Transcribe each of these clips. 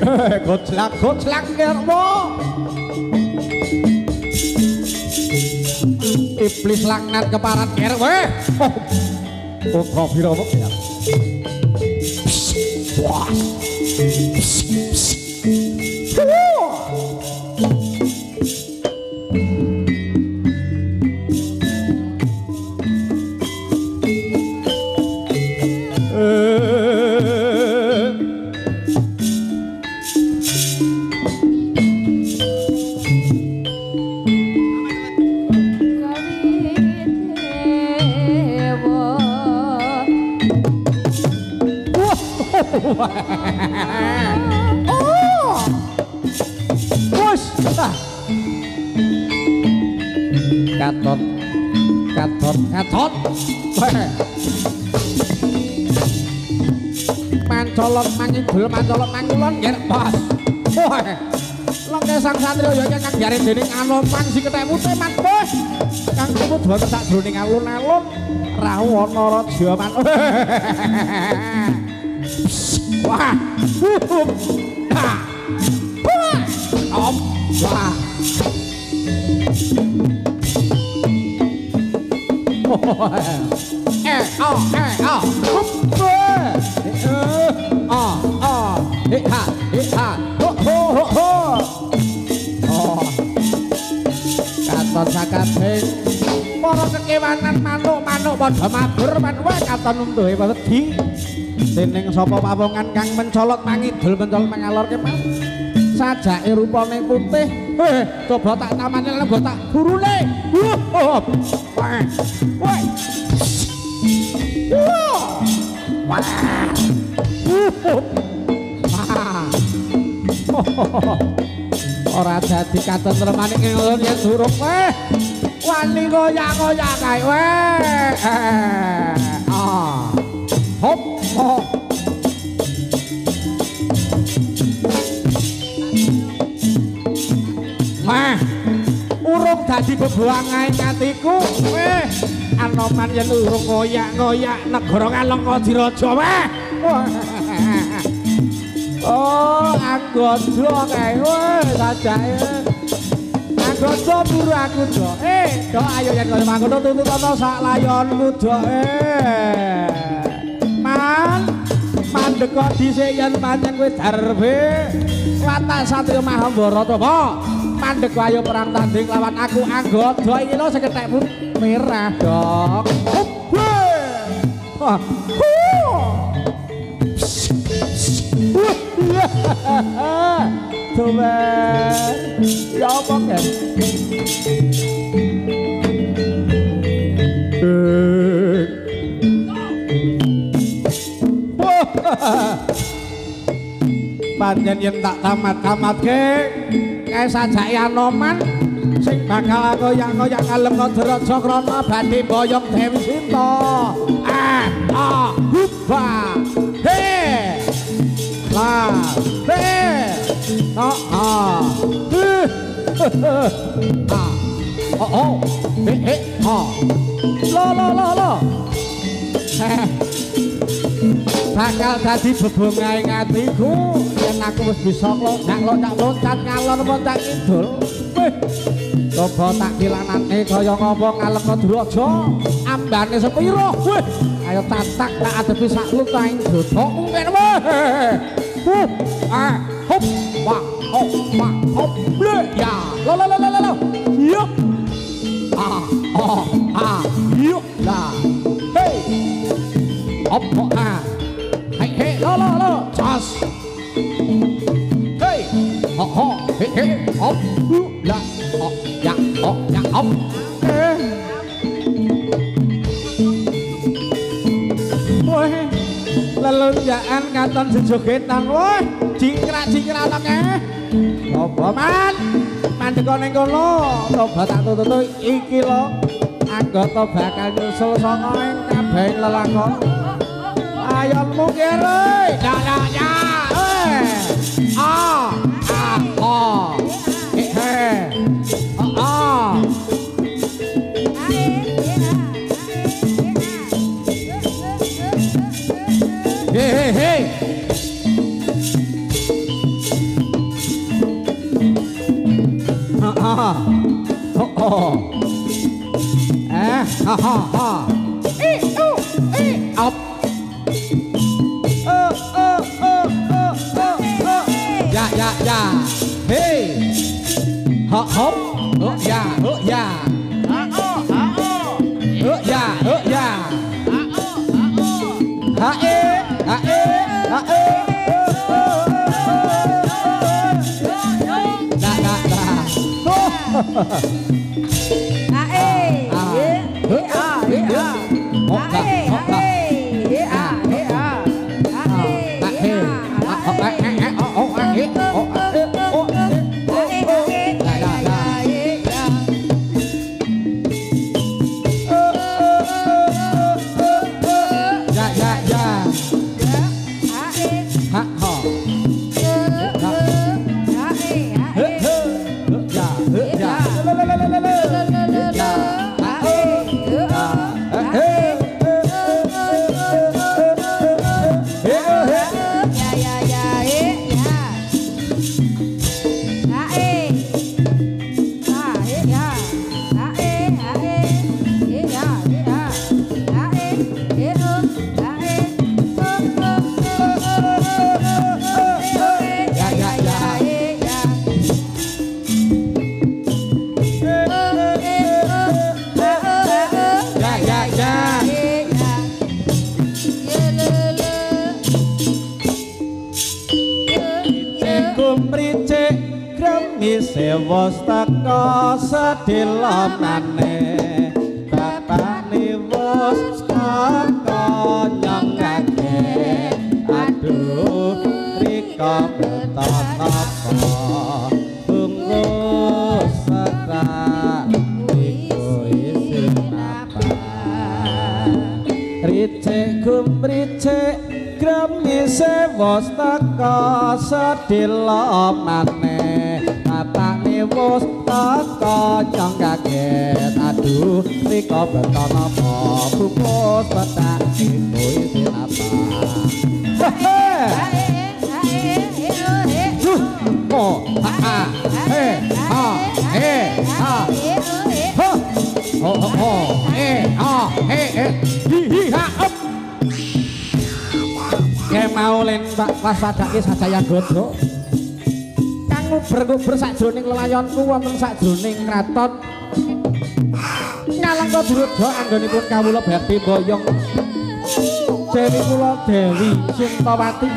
Gojlak ngermo. Iblis laknat keparat ngerwe. Putra Birawa ya. Wah. Oh, bos, katot, mancolot mangidul, mancolot mangulon, yer bos. Lengke sang satrio ya kang jare dening Anoman si kethek putih man bos. Kang kudu wonten sak jroning alun-alun rahu ana raja man. Wah. Om. Wah. Katon sakabeh para kekewanan manuk-manuk padha mabur manuk katon untuhe wedi. Dening sapa pawongan kang mencolot mangidul mencolot mangalor kemal sajake rupane putih coba tak tamani lan go tak burune ora dadi katentremane ngelon yen durung wani goyak-goyak kae hop hop mah urung dadi bebuangae atiku Anoman yen urung ngoyak-ngoyak negara Kalengkadiraja oh anggodo kae sajake anggodo buru aku do do ayo yen kaya mangkono tuntut ana sak layonku do mandeka dhisik yen pancen kowe darbe watak Satya Mahabharata apa mandeka ayo perang tanding lawan aku anggodo iki lho sing kethek merah dok coba ya apa kan pancen yen tak tamat-tamatke kae sajake Anoman sing bakal goyak-goyak Kalengkadiraja krana badhe boyong Dewi Sinta hubba he la he lo bakal dadi bebongae atiku yen aku wis bisa loncat ngalor montak kidul coba tak dilanane kaya ngapa Kalengkadiraja ambane sepira ayo tatak tak adepi sak lutaing dothokku kene hop ya lo yuk yuk lah hey hop hey lo cas hey hey hop la ya hop lelunjakan katon sejogetan wah jingkrak-jingkrak nang apa man mandeka ning kono coba tak tututu iki lho anggota bakal nyusul saka ing kabeh lelakon ayonmu kere ya Ha ha ha. Up. Ya. Hey. Ha hop. Ya. Ya. Ya. Ha Wos teko sedhela maneh bapakne wos teko nyongake aduh rika beton apa bungkus serak iku isin apa ricik gumricik gremise wos teko sedhela maneh bapakne wos teko nyong kaget aduh rika beton apa bungkus petak iku isin apa mau len pas padake sajaya godho kang nguber-nguber sajroning lelayonku wonten sajroning kraton Ngalengka Durudja anggonipun kawula bakti boyong Dewi kula Dewi Sintawati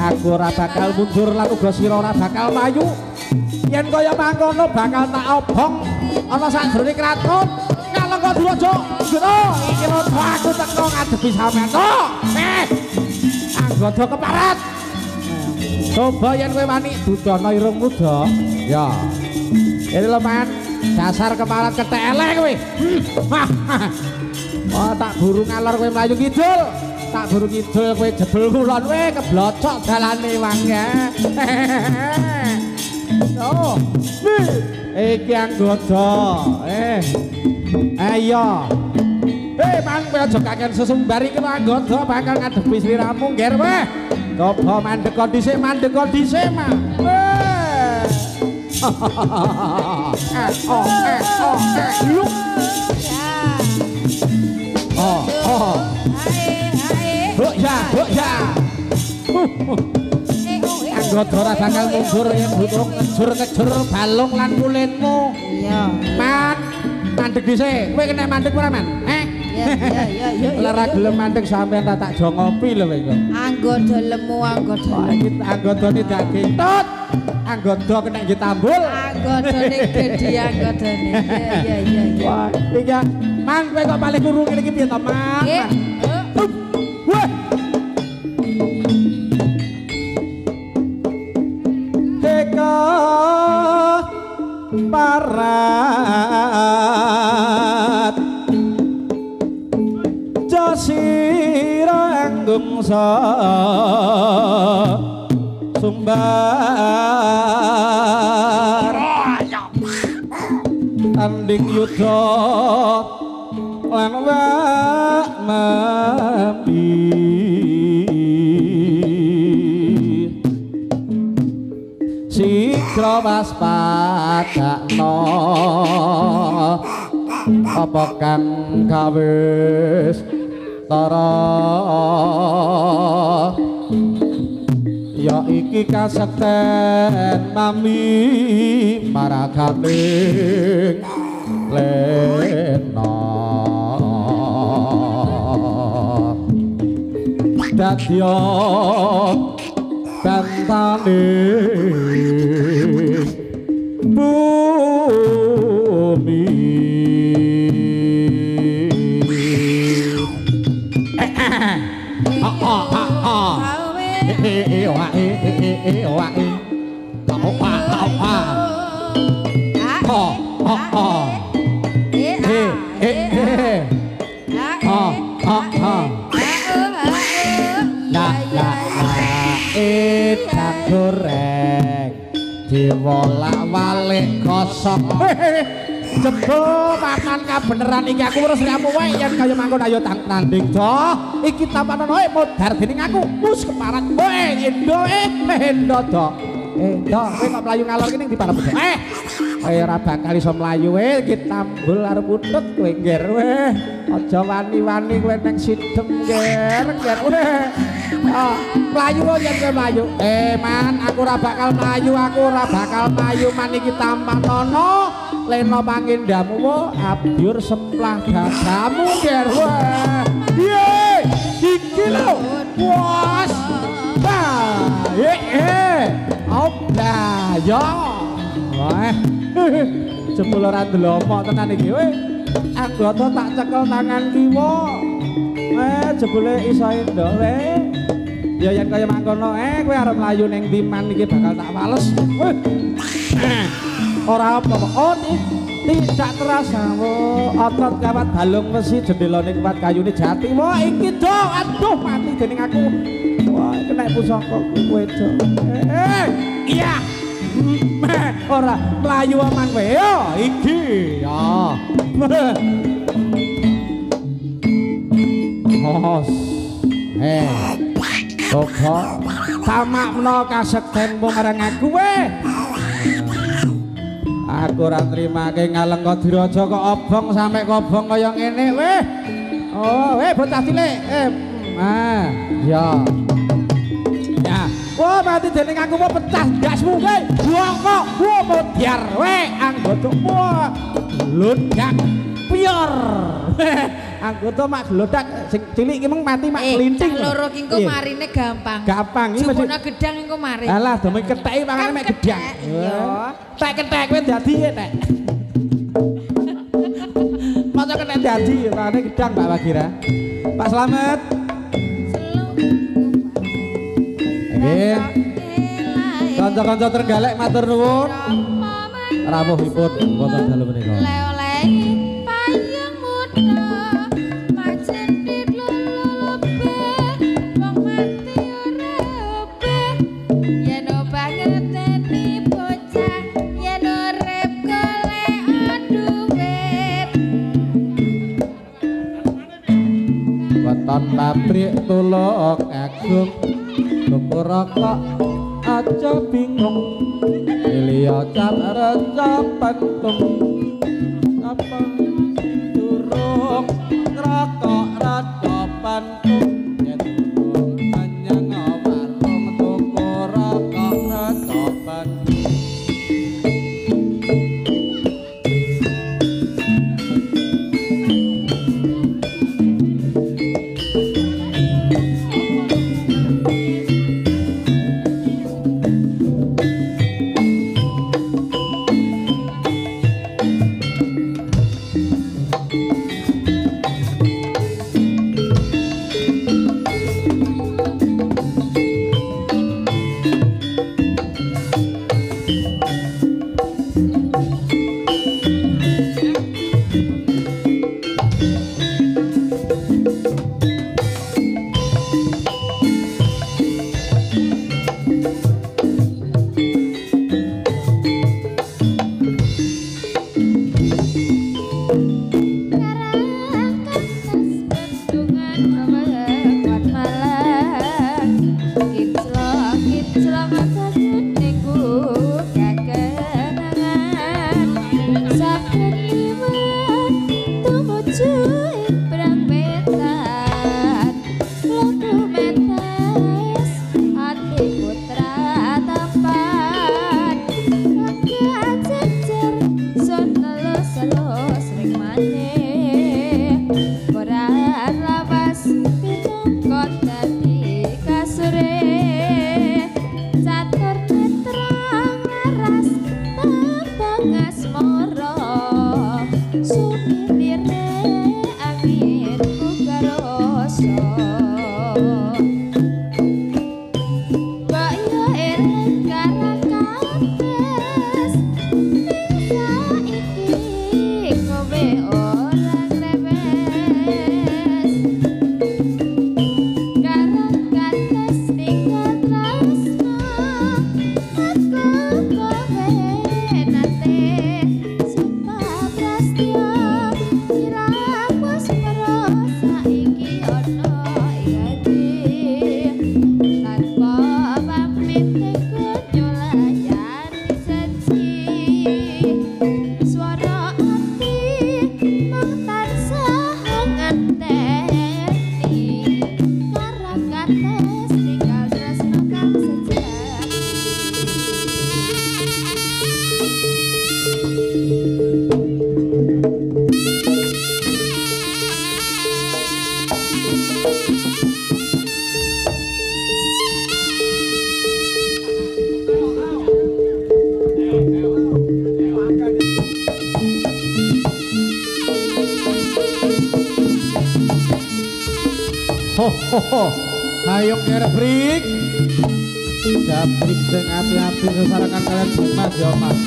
aku ora bakal mundur lan uga sira ora bakal mayu yen kaya mangkono bakal tak obong ana sajroning kraton Ngalengka Durudja jero iki lho aku teko ngadepi sampeyan anggota keparat coba yen kowe wani dudono irungmu do ya ini lho man dasar keparat ketek elek kowe oh tak buru ngalor kowe mlayu kidul tak buru kidul kowe jebul kulon kowe keblocok dalane mangga oh iki anggota ayo man kowe aja kaken sesumbar iki anggota bakal ngadepi sliramu ngger weh coba mandek dhisik mah anggota ora bakal mundur yen butuh ngejur balung lan kulinmu iya man mandek dhisik kowe kena mandek ora man ya ora gelem mandek sampean tak jo ngopi lho kowe anggota lemu anggota iki anggotane daging tut anggota kena ditambul anggodane gedhi anggodane iya wah iki man kowe kok paling kurung iki piye to man wah teka parat josira anggungsa sumbar tanding yudha lan wak mapi si segera waspadakno apa kang kawis tara ya iki kasekten mami maraganing lena dadya bantane bumi Edang goreng diwolak-walik kosong jebul makan kabeneran iki aku terus kamu wae yen kaya mangkon ayo tanding do iki tampanan wae modar dening aku wis keparat wae endo endo do endo kowe kok mlayu ngalor kene ndi parep kowe ora bakal iso mlayu iki tambul arep utut kowe ngger weh aja wani-wani kowe nang sidem ngger ngger weh mlayu kok yen kowe mlayu man aku ora bakal mlayu man iki tampanono leno pangindamu wo abyur semplah gagamu ngger weh piye iki lho bos oblah yo wah jebul ora ndelomok tenan iki weh anggota tak cekel tangan kiwa jebule iso endo weh ya yen kaya mangkono kowe arep mlayu ning timan iki bakal tak wales ora apa-apa oh tidak terasa otot kawat balung besi jendelane kuat kayune jati wah iki do aduh mati dening aku wah kena pusaka kowe do iya ora mlayu aman kowe yo iki ya hos Koko tamakno kasektenmu marang aku weh aku ora nrimake ngalengka diraja kok obong sampe kobong kaya ngene weh oh weh bocah cilik ya ya wah mati dening aku mau pecah gasmu weh buang kok wah modiar weh anggota wah ludak pior anggota mak glodak sing cilik ki mung mati mak linting loro ki engko marine gampang iki mesti gedang engko mari alah demi ketheki pangane mek gedang iya tek kethek kowe dadi tek maca kethek dadi pangane gedang Pak Wagira Pak Slamet nggih kanca-kanca tergalek matur nuwun rawuhipun wonten dalu menika weton pabrik tulok agung tuku rokok aja bingung liya cap recep pentung apa durung rokok rada pentung yen durung anyang warung tuku rokok rada pentung Ayo ngerbrik jabrik sing hati-hati sesarangan kalian Mas ya Mas.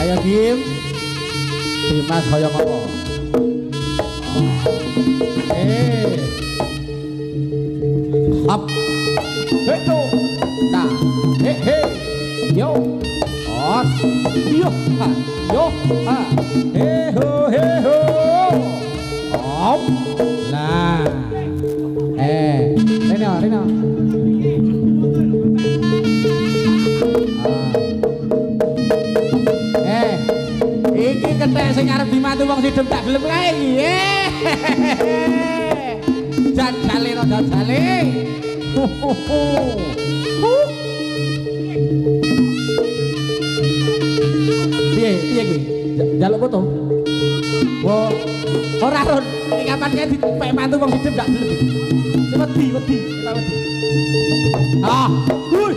Ayo Dimas hoyong apa? Hop, heto, nah, he, yo, os, yo, ha, he ho, hop, nah, Rino. Iki kethek sing arep dimantu wong sidem tak gelem kae iki. Jajale ro jajale. Piye kuwi? Njaluk foto. Wo, ora ron. Iki kapan kae dipek mantu wong sidem tak gelem. Wedi. Ah, wuih.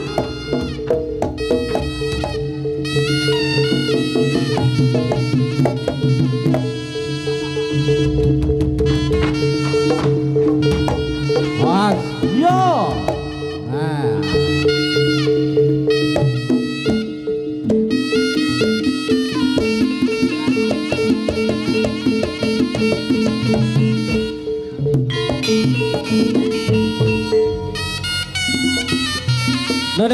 Yo. Nah. Nah,